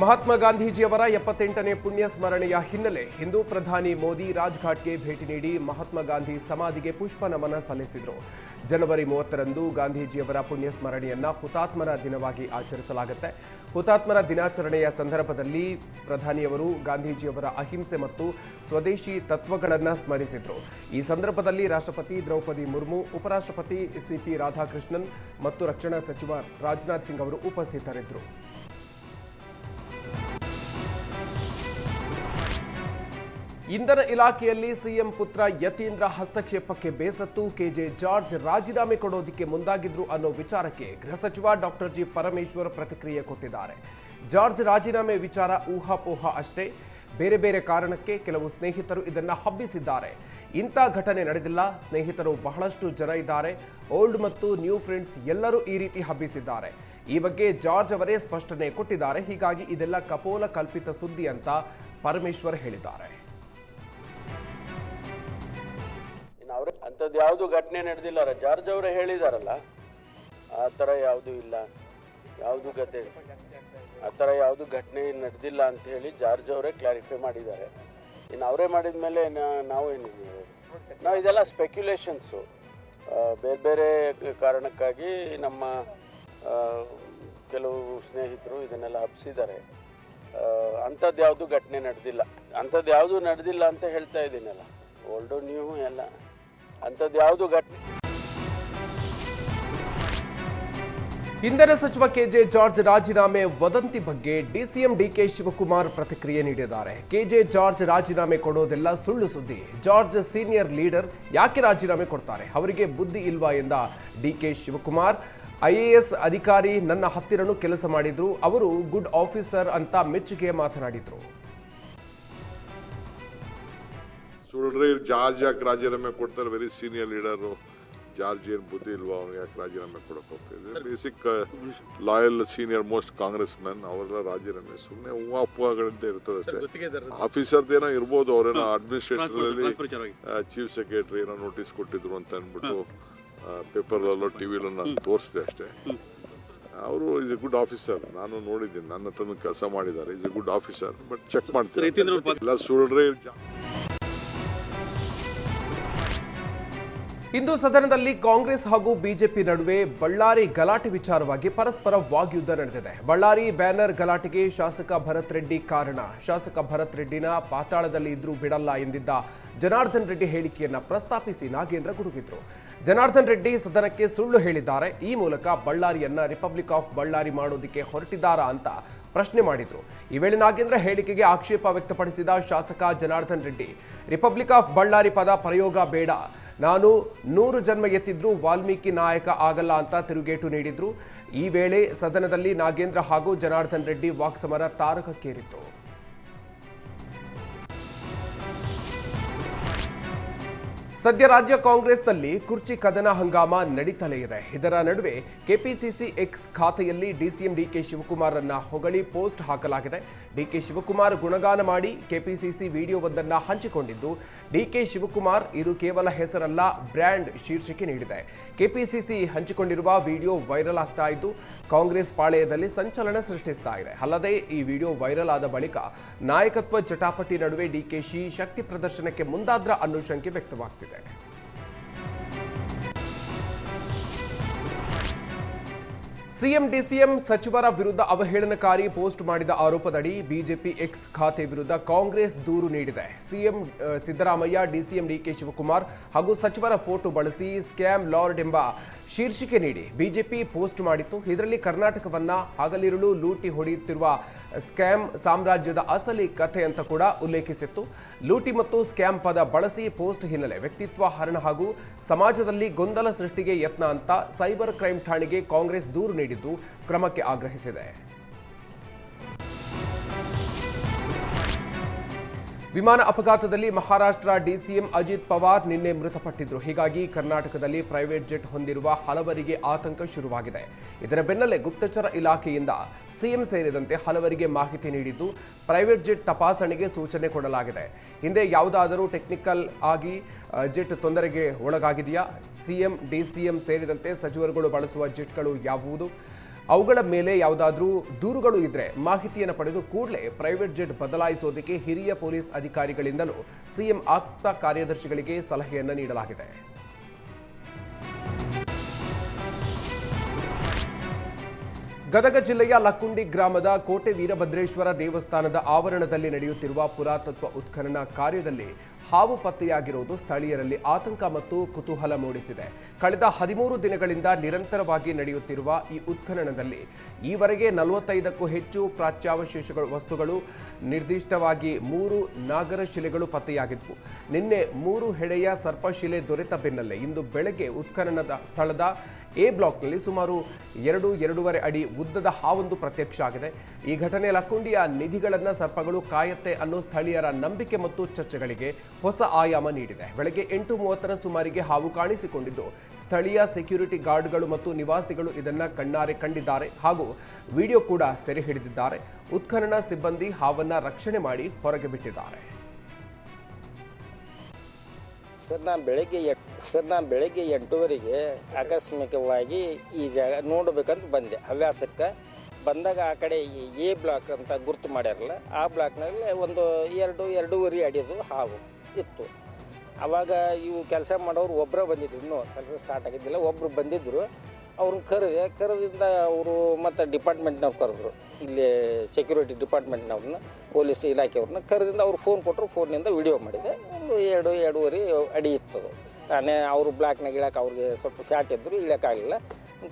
ಮಹಾತ್ಮ ಗಾಂಧೀಜಿಯವರ 78ನೇ ಪುಣ್ಯ ಸ್ಮರಣೆಯ ಹಿನ್ನೆಲೆ ಹಿಂದೂ ಪ್ರಧಾನಿ ಮೋದಿ ರಾಜ್ಘಾಟ್ಗೆ ಭೇಟಿ ನೀಡಿ ಮಹಾತ್ಮ ಗಾಂಧಿ ಸಮಾಧಿಗೆ ಪುಷ್ಪ ನಮನ ಸಲ್ಲಿಸಿದರು. ಜನವರಿ 30ರಂದು ಗಾಂಧೀಜಿಯವರ ಪುಣ್ಯ ಸ್ಮರಣೆಯನ್ನ ಹುತಾತ್ಮರ ದಿನವಾಗಿ ಆಚರಿಸಲಾಗುತ್ತೆ. ಹುತಾತ್ಮರ ದಿನಾಚರಣೆಯ ಸಂದರ್ಭದಲ್ಲಿ ಪ್ರಧಾನಿಯವರು ಗಾಂಧೀಜಿಯವರ ಅಹಿಂಸೆ ಮತ್ತು ಸ್ವದೇಶಿ ತತ್ವಗಳನ್ನು ಸ್ಮರಿಸಿದರು. ಈ ಸಂದರ್ಭದಲ್ಲಿ ರಾಷ್ಟ್ರಪತಿ ದ್ರೌಪದಿ ಮುರ್ಮು, ಉಪರಾಷ್ಟ್ರಪತಿ ಸಿಪಿ ರಾಧಾಕೃಷ್ಣನ್ ಮತ್ತು ರಕ್ಷಣಾ ಸಚಿವ ರಾಜನಾಥ್ ಸಿಂಗ್ ಅವರು ಉಪಸ್ಥಿತರಿದ್ದರು. ಇಂಧನ ಇಲಾಖೆಯಲ್ಲಿ ಸಿಎಂ ಪುತ್ರ ಯತೀಂದ್ರ ಹಸ್ತಕ್ಷೇಪಕ್ಕೆ ಬೇಸತ್ತು ಕೆಜೆ ಜಾರ್ಜ್ ರಾಜೀನಾಮೆ ಕೊಡೋದಕ್ಕೆ ಮುಂದಾಗಿದ್ರು ಅನ್ನೋ ವಿಚಾರಕ್ಕೆ ಗೃಹ ಸಚಿವ ಡಾಕ್ಟರ್ ಜಿ ಪರಮೇಶ್ವರ್ ಪ್ರತಿಕ್ರಿಯೆ ಕೊಟ್ಟಿದ್ದಾರೆ. ಜಾರ್ಜ್ ರಾಜೀನಾಮೆ ವಿಚಾರ ಊಹಾಪೋಹ ಅಷ್ಟೇ. ಬೇರೆ ಬೇರೆ ಕಾರಣಕ್ಕೆ ಕೆಲವು ಸ್ನೇಹಿತರು ಇದನ್ನ ಹಬ್ಬಿಸಿದ್ದಾರೆ. ಇಂಥ ಘಟನೆ ನಡೆದಿಲ್ಲ. ಸ್ನೇಹಿತರು ಬಹಳಷ್ಟು ಜನ ಇದ್ದಾರೆ. ಓಲ್ಡ್ ಮತ್ತು ನ್ಯೂ ಫ್ರೆಂಡ್ಸ್ ಎಲ್ಲರೂ ಈ ರೀತಿ ಹಬ್ಬಿಸಿದ್ದಾರೆ. ಈ ಬಗ್ಗೆ ಜಾರ್ಜ್ ಅವರೇ ಸ್ಪಷ್ಟನೆ ಕೊಟ್ಟಿದ್ದಾರೆ. ಹೀಗಾಗಿ ಇದೆಲ್ಲ ಕಪೋಲ ಕಲ್ಪಿತ ಸುದ್ದಿ ಅಂತ ಪರಮೇಶ್ವರ್ ಹೇಳಿದ್ದಾರೆ. ಅಂಥದ್ದು ಯಾವುದು ಘಟನೆ ನಡೆದಿಲ್ಲ. ಜಾರ್ಜ್ ಅವರೇ ಹೇಳಿದಾರಲ್ಲ, ಆ ಥರ ಯಾವುದೂ ಇಲ್ಲ, ಯಾವುದು ಆ ಥರ ಯಾವುದು ಘಟನೆ ನಡೆದಿಲ್ಲ ಅಂತ ಹೇಳಿ ಜಾರ್ಜ್ ಅವರೇ ಕ್ಲಾರಿಫೈ ಮಾಡಿದ್ದಾರೆ. ಇನ್ನು ಅವರೇ ಮಾಡಿದ ಮೇಲೆ ನಾವು ಇದೆಲ್ಲ ಸ್ಪೆಕ್ಯುಲೇಷನ್ಸು, ಬೇರೆ ಬೇರೆ ಕಾರಣಕ್ಕಾಗಿ ನಮ್ಮ ಕೆಲವು ಸ್ನೇಹಿತರು ಇದನ್ನೆಲ್ಲ ಹಬ್ಬಿಸಿದ್ದಾರೆ. ಅಂಥದ್ದು ಯಾವುದು ಘಟನೆ ನಡೆದಿಲ್ಲ. ಅಂಥದ್ದು ಯಾವುದು ನಡೆದಿಲ್ಲ ಅಂತ ಹೇಳ್ತಾ ಇದ್ದೀನಲ್ಲ, ಓಲ್ಡು ನ್ಯೂ ಎಲ್ಲ ಅಂಥದ್ದು ಯಾವುದು ಘಟನೆ. ಇಂಧನ ಸಚಿವ ಕೆಜೆ ಜಾರ್ಜ್ ರಾಜೀನಾಮೆ ವದಂತಿ ಬಗ್ಗೆ ಡಿಸಿಎಂ ಡಿಕೆ ಶಿವಕುಮಾರ್ ಪ್ರತಿಕ್ರಿಯೆ ನೀಡಿದ್ದಾರೆ. ಕೆಜೆ ಜಾರ್ಜ್ ರಾಜೀನಾಮೆ ಕೊಡೋದೆಲ್ಲ ಸುಳ್ಳು ಸುದ್ದಿ. ಜಾರ್ಜ್ ಸೀನಿಯರ್ ಲೀಡರ್, ಯಾಕೆ ರಾಜೀನಾಮೆ ಕೊಡ್ತಾರೆ? ಅವರಿಗೆ ಬುದ್ಧಿ ಇಲ್ವಾ ಎಂದ ಡಿಕೆ ಶಿವಕುಮಾರ್, IAS ಅಧಿಕಾರಿ ನನ್ನ ಹತ್ತಿರನೂ ಕೆಲಸ ಮಾಡಿದ್ರು, ಅವರು ಗುಡ್ ಆಫೀಸರ್ ಅಂತ ಮೆಚ್ಚುಗೆ ಮಾತನಾಡಿದ್ರು. ಸುಳ್ಳ್ರಿ, ಜಾರ್ಜ್ ಯಾಕೆ ರಾಜೀನಾಮೆ ಕೊಡ್ತಾರೆ? Very senior leader. ಜಾರ್ಜ್ ಏನು ಬುದ್ಧಿ ಇಲ್ವಾ ಅವ್ನಿಗೆ? ಯಾಕೆ ರಾಜೀನಾಮೆ ಕೊಡಕ್ಕೆ ಹೋಗ್ತಿದೆ? Basic loyal senior most Congress man, ಅವರೆಲ್ಲ ರಾಜೀನಾಮೆ ಸುಮ್ಮನೆ ಹೂವಾಪುವಾಗಳಿಂದ ಇರ್ತದೆ ಅಷ್ಟೇ. ಆಫೀಸರ್ದೇನೋ ಇರ್ಬೋದು, ಅವರೇನೋ ಅಡ್ಮಿನಿಸ್ಟ್ರೇಷನ್ ಚೀಫ್ ಸೆಕ್ರೆಟರಿ ಏನೋ ನೋಟಿಸ್ ಕೊಟ್ಟಿದ್ರು ಅಂತ ಅಂದ್ಬಿಟ್ಟು ಪೇಪರ್ಲಲ್ಲೋ ಟಿವಿಲೋ ನಾನು ತೋರಿಸಿದೆ ಅಷ್ಟೇ. ಅವರು ಈಸ್ ಎ ಗುಡ್ ಆಫೀಸರ್, ನಾನು ನೋಡಿದ್ದೀನಿ, ನನ್ನ ಹತ್ರ ಕೆಲಸ ಮಾಡಿದ್ದಾರೆ. Is a good officer, but check ಮಾಡ್ತಾರೆ. ಎಲ್ಲ ಸುಳ್ಳ್ರಿ. ಇಂದು ಸದನದಲ್ಲಿ ಕಾಂಗ್ರೆಸ್ ಹಾಗೂ ಬಿಜೆಪಿ ನಡುವೆ ಬಳ್ಳಾರಿ ಗಲಾಟೆ ವಿಚಾರವಾಗಿ ಪರಸ್ಪರ ವಾಗ್ಯುದ್ಧ ನಡೆದಿದೆ. ಬಳ್ಳಾರಿ ಬ್ಯಾನರ್ ಗಲಾಟೆಗೆ ಶಾಸಕ ಭರತ್ ರೆಡ್ಡಿ ಕಾರಣ. ಶಾಸಕ ಭರತ್ ರೆಡ್ಡಿನ ಪಾತಾಳದಲ್ಲಿ ಇದ್ರೂ ಬಿಡಲ್ಲ ಎಂದಿದ್ದ ಜನಾರ್ದನ್ ರೆಡ್ಡಿ ಹೇಳಿಕೆಯನ್ನ ಪ್ರಸ್ತಾಪಿಸಿ ನಾಗೇಂದ್ರ ಗುಡುಗಿದ್ರು. ಜನಾರ್ದನ್ ರೆಡ್ಡಿ ಸದನಕ್ಕೆ ಸುಳ್ಳು ಹೇಳಿದ್ದಾರೆ. ಈ ಮೂಲಕ ಬಳ್ಳಾರಿಯನ್ನ ರಿಪಬ್ಲಿಕ್ ಆಫ್ ಬಳ್ಳಾರಿ ಮಾಡೋದಕ್ಕೆ ಹೊರಟಿದ್ದಾರಾ ಅಂತ ಪ್ರಶ್ನೆ ಮಾಡಿದ್ರು. ಈ ವೇಳೆ ನಾಗೇಂದ್ರ ಹೇಳಿಕೆಗೆ ಆಕ್ಷೇಪ ವ್ಯಕ್ತಪಡಿಸಿದ ಶಾಸಕ ಜನಾರ್ದನ್ ರೆಡ್ಡಿ, ರಿಪಬ್ಲಿಕ್ ಆಫ್ ಬಳ್ಳಾರಿ ಪದ ಪ್ರಯೋಗ ಬೇಡ, ನಾನು 100 ಜನ್ಮ ಎತ್ತಿದ್ರೂ ವಾಲ್ಮೀಕಿ ನಾಯಕ ಆಗಲ್ಲ ಅಂತ ತಿರುಗೇಟು ನೀಡಿದ್ರು. ಈ ವೇಳೆ ಸದನದಲ್ಲಿ ನಾಗೇಂದ್ರ ಹಾಗೂ ಜನಾರ್ದನ್ ರೆಡ್ಡಿ ವಾಕ್ಸಮರ ತಾರಕಕ್ಕೇರಿತ್ತು. ಸದ್ಯ ರಾಜ್ಯ ಕಾಂಗ್ರೆಸ್ನಲ್ಲಿ ಕುರ್ಚಿ ಕದನ ಹಂಗಾಮ ನಡೀತಲೇ ಇದೆ. ಇದರ ನಡುವೆ ಕೆಪಿಸಿಸಿ ಎಕ್ಸ್ ಖಾತೆಯಲ್ಲಿ ಡಿಸಿಎಂ ಡಿಕೆ ಶಿವಕುಮಾರ್ ಅನ್ನ ಹೊಗಳಿ ಪೋಸ್ಟ್ ಹಾಕಲಾಗಿದೆ. ಡಿಕೆ ಶಿವಕುಮಾರ್ ಗುಣಗಾನ ಮಾಡಿ ಕೆಪಿಸಿಸಿ ವಿಡಿಯೋವೊಂದನ್ನು ಹಂಚಿಕೊಂಡಿದ್ದು, ಡಿಕೆ ಶಿವಕುಮಾರ್ ಇದು ಕೇವಲ ಹೆಸರಲ್ಲ, ಬ್ರ್ಯಾಂಡ್ ಶೀರ್ಷಿಕೆ ನೀಡಿದೆ. ಕೆಪಿಸಿಸಿ ಹಂಚಿಕೊಂಡಿರುವ ವಿಡಿಯೋ ವೈರಲ್ ಆಗ್ತಾ ಇದ್ದು ಕಾಂಗ್ರೆಸ್ ಪಾಳೆಯದಲ್ಲಿ ಸಂಚಲನ ಸೃಷ್ಟಿಸ್ತಾ ಇದೆ. ಅಲ್ಲದೆ ಈ ವಿಡಿಯೋ ವೈರಲ್ ಆದ ಬಳಿಕ ನಾಯಕತ್ವ ಜಟಾಪಟಿ ನಡುವೆ ಡಿಕೆಶಿ ಶಕ್ತಿ ಪ್ರದರ್ಶನಕ್ಕೆ ಮುಂದಾದ್ರ ಅನ್ನೋ ಶಂಕೆ ವ್ಯಕ್ತವಾಗ್ತಿದೆ. ಸಿಎಂ ಡಿಸಿಎಂ ಸಚಿವರ ವಿರುದ್ಧ ಅವಹೇಳನಕಾರಿ ಪೋಸ್ಟ್ ಮಾಡಿದ ಆರೋಪದಡಿ ಬಿಜೆಪಿ ಎಕ್ಸ್ ಖಾತೆ ವಿರುದ್ಧ ಕಾಂಗ್ರೆಸ್ ದೂರು ನೀಡಿದೆ. ಸಿಎಂ ಸಿದ್ದರಾಮಯ್ಯ, ಡಿಸಿಎಂ ಡಿಕೆ ಶಿವಕುಮಾರ್ ಹಾಗೂ ಸಚಿವರ ಫೋಟೋ ಬಳಸಿ ಸ್ಕ್ಯಾಮ್ ಲಾರ್ಡ್ ಎಂಬ ಶೀರ್ಷಿಕೆ ನೀಡಿ ಬಿಜೆಪಿ ಪೋಸ್ಟ್ ಮಾಡಿತ್ತು. ಇದರಲ್ಲಿ ಕರ್ನಾಟಕವನ್ನ ಹಗಲಿರುಳು ಲೂಟಿ ಹೊಡೆಯುತ್ತಿರುವ ಸ್ಕ್ಯಾಮ್ ಸಾಮ್ರಾಜ್ಯದ ಅಸಲಿ ಕಥೆ ಅಂತ ಕೂಡ ಉಲ್ಲೇಖಿಸಿತ್ತು. ಲೂಟಿ ಮತ್ತು ಸ್ಕ್ಯಾಮ್ ಪದ ಬಳಸಿ ಪೋಸ್ಟ್ ಹಿನ್ನೆಲೆ ವ್ಯಕ್ತಿತ್ವ ಹರಣ ಹಾಗೂ ಸಮಾಜದಲ್ಲಿ ಗೊಂದಲ ಸೃಷ್ಟಿಗೆ ಯತ್ನ ಅಂತ ಸೈಬರ್ ಕ್ರೈಂ ಠಾಣೆಗೆ ಕಾಂಗ್ರೆಸ್ ದೂರು ನೀಡಿದ್ದು ಕ್ರಮಕ್ಕೆ ಆಗ್ರಹಿಸಿದೆ. ವಿಮಾನ ಅಪಘಾತದಲ್ಲಿ ಮಹಾರಾಷ್ಟ್ರ ಡಿಸಿಎಂ ಅಜಿತ್ ಪವಾರ್ ನಿನ್ನೆ ಮೃತಪಟ್ಟಿದ್ರು. ಹೀಗಾಗಿ ಕರ್ನಾಟಕದಲ್ಲಿ ಪ್ರೈವೇಟ್ ಜೆಟ್ ಹೊಂದಿರುವ ಹಲವರಿಗೆ ಆತಂಕ ಶುರುವಾಗಿದೆ. ಇದರ ಬೆನ್ನಲ್ಲೇ ಗುಪ್ತಚರ ಇಲಾಖೆಯಿಂದ ಸಿಎಂ ಸೇರಿದಂತೆ ಹಲವರಿಗೆ ಮಾಹಿತಿ ನೀಡಿದ್ದು ಪ್ರೈವೇಟ್ ಜೆಟ್ ತಪಾಸಣೆಗೆ ಸೂಚನೆ ಕೊಡಲಾಗಿದೆ. ಹಿಂದೆ ಯಾವುದಾದರೂ ಟೆಕ್ನಿಕಲ್ ಆಗಿ ಜೆಟ್ ತೊಂದರೆಗೆ ಒಳಗಾಗಿದೆಯಾ? ಸಿಎಂ ಡಿಸಿಎಂ ಸೇರಿದಂತೆ ಸಚಿವರುಗಳು ಬಳಸುವ ಜೆಟ್ಗಳು ಯಾವುವು? ಅವುಗಳ ಮೇಲೆ ಯಾವುದಾದ್ರೂ ದೂರುಗಳು ಇದ್ರೆ ಮಾಹಿತಿಯನ್ನು ಪಡೆದು ಕೂಡಲೇ ಪ್ರೈವೇಟ್ ಜೆಟ್ ಬದಲಾಯಿಸೋದಕ್ಕೆ ಹಿರಿಯ ಪೊಲೀಸ್ ಅಧಿಕಾರಿಗಳಿಂದಲೂ ಸಿಎಂ ಆಪ್ತ ಕಾರ್ಯದರ್ಶಿಗಳಿಗೆ ಸಲಹೆಯನ್ನು ನೀಡಲಾಗಿದೆ. ಗದಗ ಜಿಲ್ಲೆಯ ಲಕ್ಕುಂಡಿ ಗ್ರಾಮದ ಕೋಟೆ ವೀರಭದ್ರೇಶ್ವರ ದೇವಸ್ಥಾನದ ಆವರಣದಲ್ಲಿ ನಡೆಯುತ್ತಿರುವ ಪುರಾತತ್ವ ಉತ್ಖನನ ಕಾರ್ಯದಲ್ಲಿ ಹಾವು ಪತ್ತೆಯಾಗಿರುವುದು ಸ್ಥಳೀಯರಲ್ಲಿ ಆತಂಕ ಮತ್ತು ಕುತೂಹಲ ಮೂಡಿಸಿದೆ. ಕಳೆದ 13 ದಿನಗಳಿಂದ ನಿರಂತರವಾಗಿ ನಡೆಯುತ್ತಿರುವ ಈ ಉತ್ಖನನದಲ್ಲಿ ಈವರೆಗೆ 45ಕ್ಕೂ ಹೆಚ್ಚು ಪ್ರಾಚ್ಯಾವಶೇಷಗಳು ವಸ್ತುಗಳು, ನಿರ್ದಿಷ್ಟವಾಗಿ 3 ನಾಗರ ಶಿಲೆಗಳು ಪತ್ತೆಯಾಗಿದ್ವು. ನಿನ್ನೆ 3 ಹೆಡೆಯ ಸರ್ಪಶಿಲೆ ದೊರೆತ ಬೆನ್ನಲ್ಲೇ ಇಂದು ಬೆಳಗ್ಗೆ ಉತ್ಖನನದ ಸ್ಥಳದ ಎ ಬ್ಲಾಕ್ನಲ್ಲಿ ಸುಮಾರು 2-2.5 ಅಡಿ ಉದ್ದದ ಹಾವೊಂದು ಪ್ರತ್ಯಕ್ಷ ಆಗಿದೆ. ಈ ಘಟನೆ ಲಕ್ಕುಂಡಿಯ ನಿಧಿಗಳನ್ನು ಸರ್ಪಗಳು ಕಾಯತ್ತೆ ಅನ್ನೋ ಸ್ಥಳೀಯರ ನಂಬಿಕೆ ಮತ್ತು ಚರ್ಚೆಗಳಿಗೆ ಹೊಸ ಆಯಾಮ ನೀಡಿದೆ. ಬೆಳಗ್ಗೆ 8:30 ಸುಮಾರಿಗೆ ಹಾವು ಕಾಣಿಸಿಕೊಂಡಿದ್ದು ಸ್ಥಳೀಯ ಸೆಕ್ಯೂರಿಟಿ ಗಾರ್ಡ್ಗಳು ಮತ್ತು ನಿವಾಸಿಗಳು ಇದನ್ನ ಕಣ್ಣಾರೆ ಕಂಡಿದ್ದಾರೆ ಹಾಗೂ ವಿಡಿಯೋ ಕೂಡ ಸೆರೆ ಹಿಡಿದಿದ್ದಾರೆ. ಉತ್ಖನನ ಸಿಬ್ಬಂದಿ ಹಾವನ್ನ ರಕ್ಷಣೆ ಮಾಡಿ ಹೊರಗೆ ಬಿಟ್ಟಿದ್ದಾರೆ. ಸರ್ ನಾನು ಬೆಳಗ್ಗೆ 8:30ಗೆ ಆಕಸ್ಮಿಕವಾಗಿ ಈ ಜಾಗ ನೋಡಬೇಕಂತ ಬಂದೆ. ಹವ್ಯಾಸಕ್ಕೆ ಬಂದಾಗ ಆ ಕಡೆ ಎ ಬ್ಲಾಕ್ ಅಂತ ಗುರ್ತು ಮಾಡ್ಯಾರಲ್ಲ, ಆ ಬ್ಲಾಕ್ನಲ್ಲಿ ಒಂದು 2-2.5 ಅಡಿದು ಹಾವು ಇತ್ತು. ಆವಾಗ ಇವು ಕೆಲಸ ಮಾಡೋರು ಒಬ್ಬರೇ ಬಂದಿದ್ರು, ಇನ್ನೂ ಕೆಲಸ ಸ್ಟಾರ್ಟ್ ಆಗಿದ್ದಿಲ್ಲ, ಒಬ್ಬರು ಬಂದಿದ್ದರು. ಅವ್ರನ್ನ ಕರೆದಿಂದ ಅವರು ಮತ್ತು ಡಿಪಾರ್ಟ್ಮೆಂಟ್ನವ್ರು ಕರೆದ್ರು, ಇಲ್ಲಿ ಸೆಕ್ಯೂರಿಟಿ ಡಿಪಾರ್ಟ್ಮೆಂಟ್ನವ್ರನ್ನ, ಪೊಲೀಸ್ ಇಲಾಖೆಯವ್ರನ್ನ ಕರೆದಿಂದ ಅವ್ರು ಫೋನ್ ಕೊಟ್ಟರು. ಫೋನ್ನಿಂದ ವಿಡಿಯೋ ಮಾಡಿದೆ. ಒಂದು 2-2.5 ಅಡಿ ಇತ್ತದು. ನಾನೇ ಅವರು ಬ್ಲಾಕ್ನಾಗ ಇಳಕ್ಕೆ ಅವ್ರಿಗೆ ಸ್ವಲ್ಪ ಫ್ಯಾಟ್ ಇದ್ದರು, ಇಳಕ್ಕಾಗಲಿಲ್ಲ,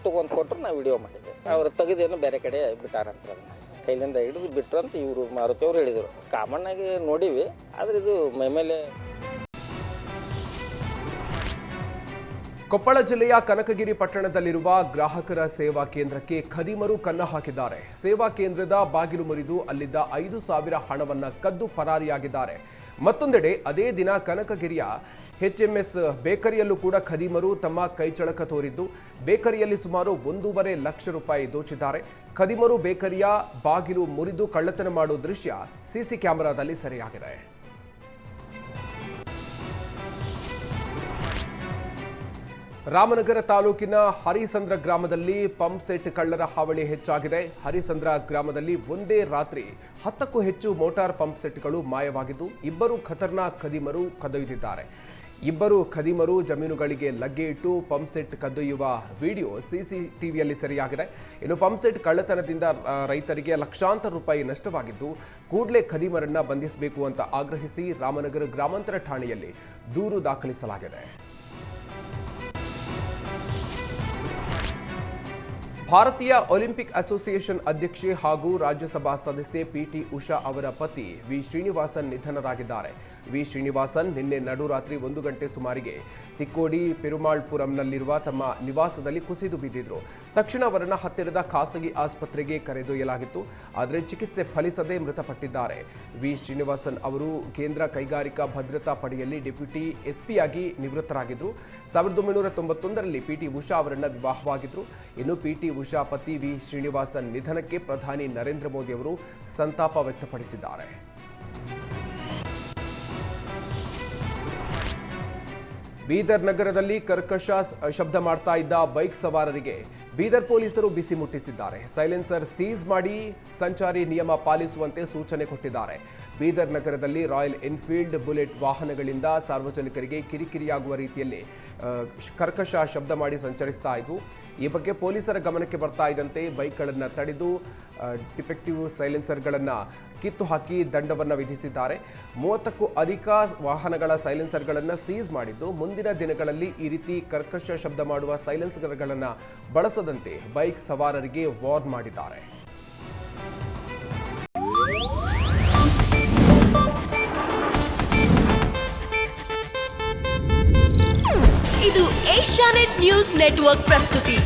ತೊಗೊಂಡು ಕೊಟ್ಟರು. ನಾವು ವಿಡಿಯೋ ಮಾಡಿದ್ದೆ. ಅವ್ರು ತೆಗೆದೇನು ಬೇರೆ ಕಡೆ ಬಿಟ್ಟಾರಂತ, ಕೈಲಿಂದ ಹಿಡಿದು ಬಿಟ್ಟರು ಅಂತ ಇವರು ಮಾರುತಿಯವ್ರು ಹೇಳಿದರು. ಕಾಮನ್ನಾಗಿ ನೋಡೀವಿ, ಆದರೆ ಇದು ಮೈಮೇಲೆ. ಕೊಪ್ಪಳ ಜಿಲ್ಲೆಯ ಕನಕಗಿರಿ ಪಟ್ಟಣದಲ್ಲಿರುವ ಗ್ರಾಹಕರ ಸೇವಾ ಕೇಂದ್ರಕ್ಕೆ ಖದೀಮರು ಕನ್ನ ಹಾಕಿದ್ದಾರೆ. ಸೇವಾ ಕೇಂದ್ರದ ಬಾಗಿಲು ಮುರಿದು ಅಲ್ಲಿದ್ದ 5,000 ಹಣವನ್ನ ಕದ್ದು ಪರಾರಿಯಾಗಿದ್ದಾರೆ. ಮತ್ತೊಂದೆಡೆ ಅದೇ ದಿನ ಕನಕಗಿರಿಯ HMS ಬೇಕರಿಯಲ್ಲೂ ಕೂಡ ಖದೀಮರು ತಮ್ಮ ಕೈಚಳಕ ತೋರಿದ್ದು ಬೇಕರಿಯಲ್ಲಿ ಸುಮಾರು 1.5 ಲಕ್ಷ ರೂಪಾಯಿ ದೋಚಿದ್ದಾರೆ. ಖದೀಮರು ಬೇಕರಿಯ ಬಾಗಿಲು ಮುರಿದು ಕಳ್ಳತನ ಮಾಡುವ ದೃಶ್ಯ ಸಿಸಿ ಕ್ಯಾಮೆರಾದಲ್ಲಿ ಸೆರೆಯಾಗಿದೆ. ರಾಮನಗರ ತಾಲೂಕಿನ ಹರಿಸಂದ್ರ ಗ್ರಾಮದಲ್ಲಿ ಪಂಪ್ ಸೆಟ್ ಕಳ್ಳರ ಹಾವಳಿ ಹೆಚ್ಚಾಗಿದೆ. ಹರಿಸಂದ್ರ ಗ್ರಾಮದಲ್ಲಿ ಒಂದೇ ರಾತ್ರಿ 10ಕ್ಕೂ ಹೆಚ್ಚು ಮೋಟಾರ್ ಪಂಪ್ ಸೆಟ್ಗಳು ಮಾಯವಾಗಿದ್ದು 2 ಖತರ್ನಾಕ್ ಖದೀಮರು ಕದ್ದೊಯ್ದಿದ್ದಾರೆ. 2 ಖದೀಮರು ಜಮೀನುಗಳಿಗೆ ಲಗ್ಗೆ ಇಟ್ಟು ಪಂಪ್ ಸೆಟ್ ಕದ್ದೊಯ್ಯುವ ವಿಡಿಯೋ ಸಿಸಿಟಿವಿಯಲ್ಲಿ ಸೆರೆಯಾಗಿದೆ. ಇನ್ನು ಪಂಪ್ ಸೆಟ್ ಕಳ್ಳತನದಿಂದ ರೈತರಿಗೆ ಲಕ್ಷಾಂತರ ರೂಪಾಯಿ ನಷ್ಟವಾಗಿದ್ದು ಕೂಡಲೇ ಖದೀಮರನ್ನ ಬಂಧಿಸಬೇಕು ಅಂತ ಆಗ್ರಹಿಸಿ ರಾಮನಗರ ಗ್ರಾಮಾಂತರ ಠಾಣೆಯಲ್ಲಿ ದೂರು ದಾಖಲಿಸಲಾಗಿದೆ. ಭಾರತೀಯ ಒಲಿಂಪಿಕ್ ಅಸೋಸಿಯೇಷನ್ ಅಧ್ಯಕ್ಷೆ ಹಾಗೂ ರಾಜ್ಯಸಭಾ ಸದಸ್ಯೆ ಪಿಟಿ ಉಷಾ ಅವರ ಪತಿ ವಿ ಶ್ರೀನಿವಾಸನ್ ನಿಧನರಾಗಿದ್ದಾರೆ. ವಿ ಶ್ರೀನಿವಾಸನ್ ನಿನ್ನೆ ನಡುರಾತ್ರಿ 1 ಗಂಟೆ ಸುಮಾರಿಗೆ ತಿಕ್ಕೋಡಿ ಪೆರುಮಾಳ್ಪುರಂನಲ್ಲಿರುವ ತಮ್ಮ ನಿವಾಸದಲ್ಲಿ ಕುಸಿದು ಬಿದ್ದಿದ್ರು. ತಕ್ಷಣ ಅವರನ್ನು ಹತ್ತಿರದ ಖಾಸಗಿ ಆಸ್ಪತ್ರೆಗೆ ಕರೆದೊಯ್ಯಲಾಗಿತ್ತು. ಆದರೆ ಚಿಕಿತ್ಸೆ ಫಲಿಸದೆ ಮೃತಪಟ್ಟಿದ್ದಾರೆ. ವಿ ಶ್ರೀನಿವಾಸನ್ ಅವರು ಕೇಂದ್ರ ಕೈಗಾರಿಕಾ ಭದ್ರತಾ ಪಡೆಯಲ್ಲಿ ಡೆಪ್ಯೂಟಿ ಎಸ್ಪಿಯಾಗಿ ನಿವೃತ್ತರಾಗಿದ್ದರು. 1991ರಲ್ಲಿ ಪಿಟಿ ಉಷಾ ಅವರನ್ನ ವಿವಾಹವಾಗಿದ್ರು. ಇನ್ನು ಪಿಟಿ ಉಷಾ ಪತಿ ವಿ ಶ್ರೀನಿವಾಸನ್ ನಿಧನಕ್ಕೆ ಪ್ರಧಾನಿ ನರೇಂದ್ರ ಮೋದಿ ಅವರು ಸಂತಾಪ ವ್ಯಕ್ತಪಡಿಸಿದ್ದಾರೆ. ಬೀದರ್ ನಗರದಲ್ಲಿ ಕರ್ಕಶ ಶಬ್ದ ಮಾಡ್ತಾ ಇದ್ದ ಬೈಕ್ ಸವಾರರಿಗೆ ಬೀದರ್ ಪೊಲೀಸರು ಬಿಸಿ ಮುಟ್ಟಿಸಿದ್ದಾರೆ. ಸೈಲೆನ್ಸರ್ ಸೀಸ್ ಮಾಡಿ ಸಂಚಾರಿ ನಿಯಮ ಪಾಲಿಸುವಂತೆ ಸೂಚನೆ ಕೊಟ್ಟಿದ್ದಾರೆ. ಬೀದರ್ ನಗರದಲ್ಲಿ ರಾಯಲ್ ಎನ್ಫೀಲ್ಡ್ ಬುಲೆಟ್ ವಾಹನಗಳಿಂದ ಸಾರ್ವಜನಿಕರಿಗೆ ಕಿರಿಕಿರಿಯಾಗುವ ರೀತಿಯಲ್ಲಿ ಕರ್ಕಶ ಶಬ್ದ ಮಾಡಿ ಸಂಚರಿಸ್ತಾ ಇದ್ವು. ಈ ಬಗ್ಗೆ ಪೊಲೀಸರ ಗಮನಕ್ಕೆ ಬರ್ತಾ ಇದ್ದಂತೆ ಬೈಕ್ಗಳನ್ನು ತಡೆದು ಡಿಫೆಕ್ಟಿವ್ ಸೈಲೆನ್ಸರ್ಗಳನ್ನು ಕಿತ್ತು ಹಾಕಿ ದಂಡವನ್ನು ವಿಧಿಸಿದ್ದಾರೆ. 30ಕ್ಕೂ ಅಧಿಕ ವಾಹನಗಳ ಸೈಲೆನ್ಸರ್ಗಳನ್ನು ಸೀಸ್ ಮಾಡಿದ್ದು ಮುಂದಿನ ದಿನಗಳಲ್ಲಿ ಈ ರೀತಿ ಕರ್ಕಶ ಶಬ್ದ ಮಾಡುವ ಸೈಲೆನ್ಸರ್ಗಳನ್ನು ಬಳಸದಂತೆ ಬೈಕ್ ಸವಾರರಿಗೆ ವಾರ್ನ್ ಮಾಡಿದ್ದಾರೆ. ಇದು ಏಷ್ಯಾನೆಟ್ ನ್ಯೂಸ್ ನೆಟ್ವರ್ಕ್ ಪ್ರಸ್ತುತಿ.